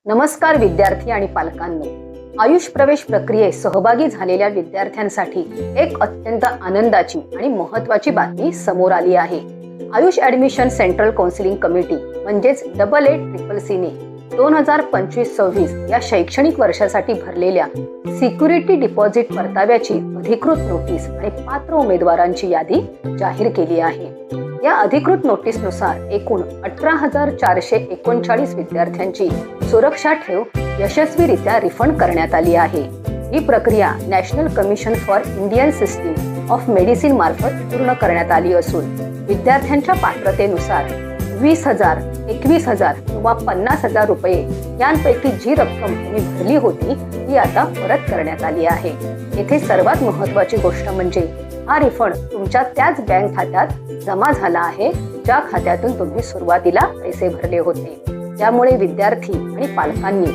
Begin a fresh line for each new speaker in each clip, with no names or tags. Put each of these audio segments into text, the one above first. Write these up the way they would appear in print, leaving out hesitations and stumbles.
नमस्कार विद्यार्थी आणि पालकांनो, आयुष प्रवेश प्रक्रियेत सहभागी झालेल्या विद्यार्थ्यांसाठी एक अत्यंत आनंदाची आणि महत्त्वाची बातमी समोर आली आहे। Ayush admission central counselling committee म्हणजेच AACCC ने 2025-26 या शैक्षणिक वर्षासाठी भरलेल्या सिक्युरिटी डिपॉझिट परताव्याची अधिकृत नोटीस आणि पात्र उमेदवारांची यादी जाहीर केली आहे। या अधिकृत नोटीसनुसार एकूण 18,439 विद्यार्थ्यांची सुरक्षा ठेव यशस्वीरित्या रिफंड करण्यात आली आहे। ही प्रक्रिया national commission for Indian system of medicine मार्फत पूर्ण करण्यात आली असून विद्यार्थ्यांच्या पात्रतेनुसार 20,000, 21,000 किंवा 50,000 रुपये यांपैकी जी रक्कम तुम्ही भरली होती ती आता परत करण्यात आली आहे। येथे सर्वात महत्त्वाची गोष्ट म्हणजे हा रिफंड तुमच्या त्याच बँक खात्यात जमा झाला आहे ज्या खात्यातून तुम्ही सुरुवातीला पैसे भरले होते। त्यामुळे विद्यार्थी आणि पालकांनी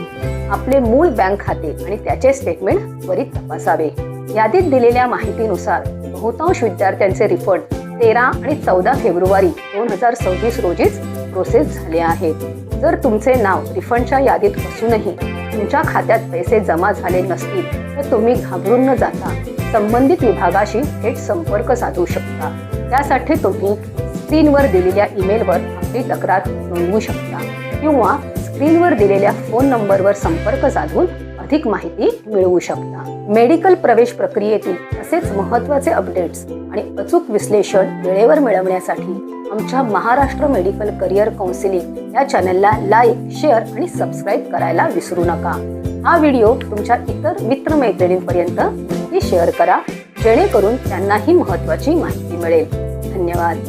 आपले मूळ बँक खाते आणि त्याचे स्टेटमेंट त्वरित तपासावे। यादीत दिलेल्या माहितीनुसार बहुतांश विद्यार्थ्यांचे रिफंड 13 आणि 14 फेब्रुवारी 2026 रोजीच प्रोसेस झाले आहेत। जर तुमचे नाव रिफंडच्या यादीत असूनही तुमच्या खात्यात पैसे जमा झाले नसतील तर तुम्ही घाबरून न जाता संबंधित विभागाशी थेट संपर्क साधू शकता। त्यासाठी तुम्ही स्क्रीनवर दिलेल्या ईमेलवर आपली तक्रार नोंदवू शकता किंवा स्क्रीनवर दिलेल्या फोन नंबरवर संपर्क साधून अधिक माहिती मिळवू शकता। मेडिकल प्रवेश प्रक्रियेतील असेच महत्त्वाचे अपडेट्स आणि अचूक विश्लेषण वेळेवर मिळवण्यासाठी आमच्या महाराष्ट्र मेडिकल करिअर काउन्सिलिंग या चॅनलला लाईक, शेअर आणि सबस्क्राईब करायला विसरू नका। हा व्हिडिओ तुमच्या इतर मित्रमैत्रिणींपर्यंत नक्की शेअर करा जेणेकरून त्यांनाही महत्त्वाची माहिती मिळेल। धन्यवाद।